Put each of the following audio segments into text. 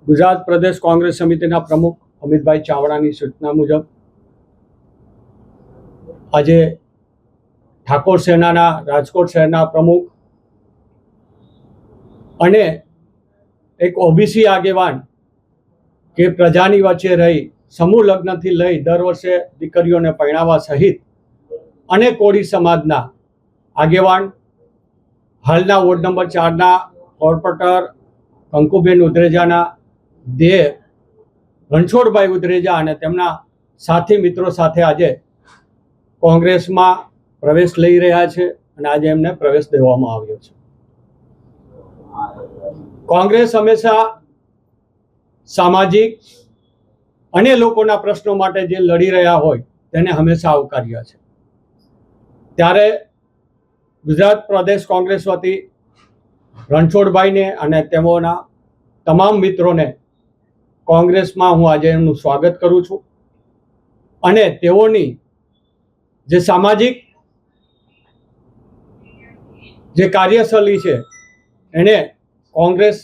ગુજરાત પ્રદેશ કોંગ્રેસ સમિતિના પ્રમુખ અમિતભાઈ ચાવડાની સૂચના મુજબ આજે ઠાકોર સેનાના રાજકોટ શહેરના પ્રમુખ અને એક ઓબીસી આગેવાન કે પ્રજાની વચ્ચે રહી સમૂહ લગ્નથી લઈ દર વર્ષે દીકરીઓને પરણાવવા સહિત અને કોળી સમાજના આગેવાન હાલના વોર્ડ નંબર 4ના કોર્પોરેટર કંકુબેન ઉદરેજાના દેહ રણછોડભાઈ ઉદરેજા અને તેમના સાથી મિત્રો સાથે આજે કોંગ્રેસમાં પ્રવેશ લઈ રહ્યા છે અને આજે એમને પ્રવેશ દેવામાં આવ્યો છે. કોંગ્રેસ હંમેશા સામાજિક અને લોકોના પ્રશ્નો માટે જે લડી રહ્યા હોય તેને હંમેશા આવકાર્યા છે. ત્યારે ગુજરાત પ્રદેશ કોંગ્રેસ વતી રણછોડભાઈને અને તેઓના તમામ મિત્રોને કોંગ્રેસમાં હું આજે એમનું સ્વાગત કરું છું અને તેઓની જે સામાજિક જે કાર્યશૈલી છે એને કોંગ્રેસ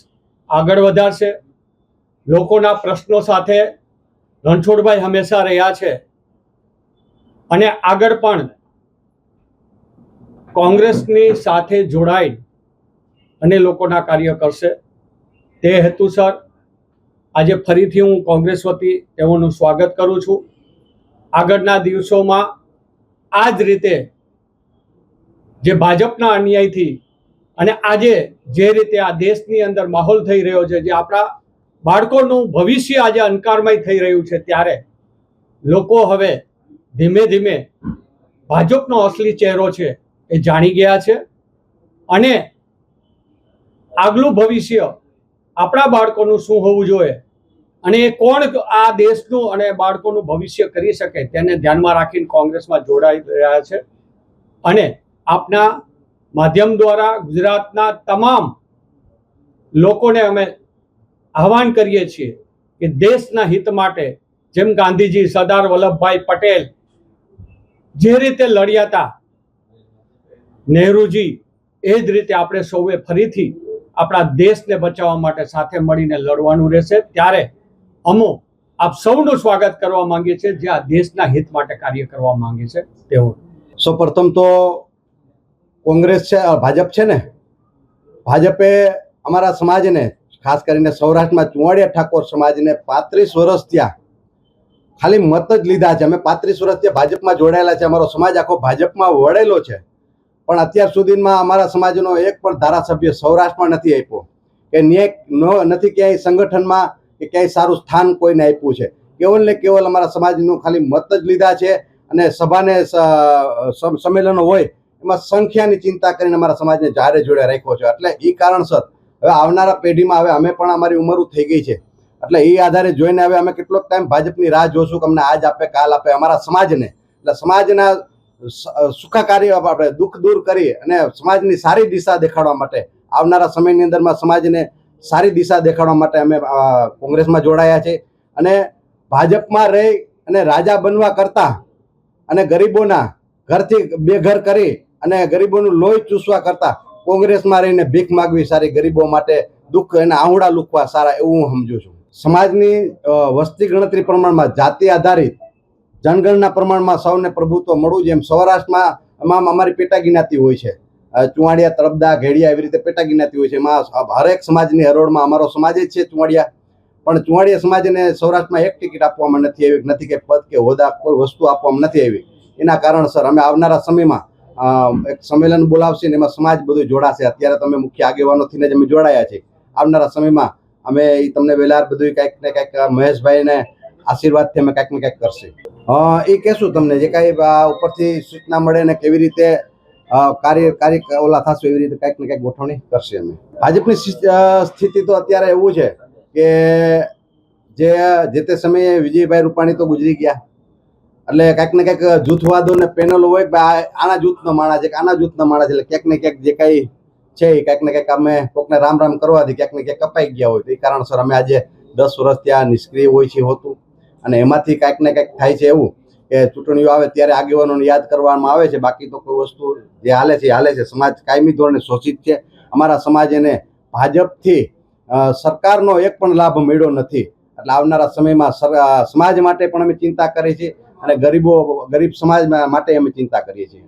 આગળ વધારશે. લોકોના પ્રશ્નો સાથે રણછોડભાઈ હંમેશા રહ્યા છે અને આગળ પણ કોંગ્રેસની સાથે જોડાઈ અને લોકોના કાર્ય કરશે. તે હેતુસર આજે ફરીથી હું કોંગ્રેસ વતી તેઓનું સ્વાગત કરું છું. આગળના દિવસોમાં આ જ રીતે જે ભાજપના અન્યાયથી અને આજે જે રીતે આ દેશની અંદર માહોલ થઈ રહ્યો છે, જે આપણા બાળકોનું ભવિષ્ય આજે અંધકારમય થઈ રહ્યું છે, ત્યારે લોકો હવે ધીમે ધીમે ભાજપનો અસલી ચહેરો છે એ જાણી ગયા છે અને આગલું ભવિષ્ય આપણા બાળકોનું શું હોવું જોઈએ અને એ કોણ આ દેશનું અને બાળકોનું ભવિષ્ય કરી શકે તેને ધ્યાનમાં રાખીને કોંગ્રેસમાં જોડાઈ રહ્યા છે. અને આપના માધ્યમ દ્વારા ગુજરાતના તમામ લોકોને અમે આહવાન કરીએ છીએ કે દેશના હિત માટે જેમ ગાંધીજી, સરદાર વલ્લભભાઈ પટેલ જે રીતે લડ્યા હતા, નહેરુજી, એ જ રીતે આપણે સૌએ ફરીથી આપણા દેશને બચાવવા માટે સાથે મળીને લડવાનું રહેશે. ત્યારે અમો આપ સૌનું સ્વાગત કરવા માંગીએ છીએ જે આ દેશના હિત માટે કાર્ય કરવા માંગે છે તેઓ. સૌપ્રથમ તો કોંગ્રેસ છે, ભાજપ છે ને, ભાજપે અમારા સમાજને ખાસ કરીને સૌરાષ્ટ્રમાં ચુવાડિયા ઠાકોર સમાજને 35 વર્ષ ત્યાં ખાલી મત જ લીધા છે. અમે 35 વર્ષ ત્યાં ભાજપમાં જોડાયેલા છે. અમારો સમાજ આખો ભાજપમાં વળેલો છે, પણ અત્યાર સુધીમાં અમારા સમાજનો એક પણ ધારાસભ્ય સૌરાષ્ટ્રમાં નથી આપ્યો કે ન્યાય નથી ક્યાંય સંગઠનમાં કે ક્યાંય સારું સ્થાન કોઈને આપ્યું છે. કેવલ ને કેવલ અમારા સમાજનું ખાલી મત જ લીધા છે અને સભાને સંમેલનો હોય એમાં સંખ્યાની ચિંતા કરીને અમારા સમાજને જારે જોડે રાખ્યો છે. એટલે એ કારણસર હવે આવનારા પેઢીમાં હવે અમે પણ અમારી ઉંમર થઈ ગઈ છે, એટલે એ આધારે જોઈને હવે અમે કેટલોક ટાઈમ ભાજપની રાહ જોશું કે અમને આજ આપે કાલ આપે અમારા સમાજને. એટલે સમાજના સુખાકારી આપણે દુઃખ દૂર કરી અને સમાજની સારી દિશા દેખાડવા માટે આવનારા સમયની અંદરમાં સમાજને સારી દિશા દેખાડવા માટે અમે કોંગ્રેસમાં જોડાયા છે. અને ભાજપમાં રહી અને રાજા બનવા કરતાં અને ગરીબોના ઘરથી બેઘર કરી અને ગરીબોનું લોહી ચૂસવા કરતાં કોંગ્રેસમાં રહીને ભીખ માગવી સારી, ગરીબો માટે દુઃખ એના આહુડા લૂકવા સારા, એવું હું સમજુ છું. સમાજની વસ્તી ગણતરી પ્રમાણમાં જાતિ આધારિત જનગણના પ્રમાણમાં સૌને પ્રભુત્વ મળવું છે. એમ સૌરાષ્ટ્રમાં અમારી પેટા જ્ઞાતિ હોય છે, ચુવાડિયા, તળપદા, ઘેડિયા, એવી રીતે પેટા જ્ઞાતિ હોય છે. એમાં હરેક સમાજની હરોળમાં અમારો સમાજ જ છે ચુવાડિયા. પણ ચુવાડિયા સમાજને સૌરાષ્ટ્રમાં એક ટિકિટ આપવામાં નથી આવી, નથી કે પદ કે હોદ્દા કોઈ વસ્તુ આપવામાં નથી આવી. એના કારણસર અમે આવનારા સમયમાં એક સંમેલન બોલાવશે ને એમાં સમાજ બધું જોડાશે. અત્યારે તમે મુખ્ય આગેવાનોથી જ અમે જોડાયા છીએ. આવનારા સમયમાં અમે તમને વેલાર બધું કંઈક ને કંઈક મહેશભાઈને આશીર્વાદથી અમે કંઈક ને કંઈક કરશે. એ કહેશું તમને જે કાંઈ ઉપરથી સૂચના મળે ને કેવી રીતે કાર્ય ઓલા થશે એવી રીતે કંઈક ને કંઈક ગોઠવણી કરશે અમે. ભાજપની સ્થિતિ તો અત્યારે એવું છે કે જે તે સમયે વિજયભાઈ રૂપાણી તો ગુજરી ગયા, એટલે કંઈક ને કંઈક જૂથવાદો ને પેનલો હોય કે આના જૂથનો માણસ છે કે આના જૂથનો માણસ છે, એટલે ક્યાંક ને ક્યાંક જે કાંઈ છે એ કંઈક ને કંઈક અમે કોકને રામ રામ કરવાથી ક્યાંક ને ક્યાંક કપાઈ ગયા હોય. તો એ કારણસર અમે આજે 10 વર્ષ ત્યાં નિષ્ક્રિય હોય છે હોતું, અને એમાંથી કંઈક ને કંઈક થાય છે એવું કે ચૂંટણીઓ આવે ત્યારે આગેવાનોને યાદ કરવામાં આવે છે. બાકી તો કોઈ વસ્તુ જે હાલે છે હાલે છે. સમાજ કાયમી ધોરણે શોષિત છે. અમારા સમાજ એને ભાજપથી સરકારનો એક પણ લાભ મળ્યો નથી. એટલે આવનારા સમયમાં સમાજ માટે પણ અમે ચિંતા કરીએ છીએ અને ગરીબ સમાજ માટે અમે ચિંતા કરીએ છીએ.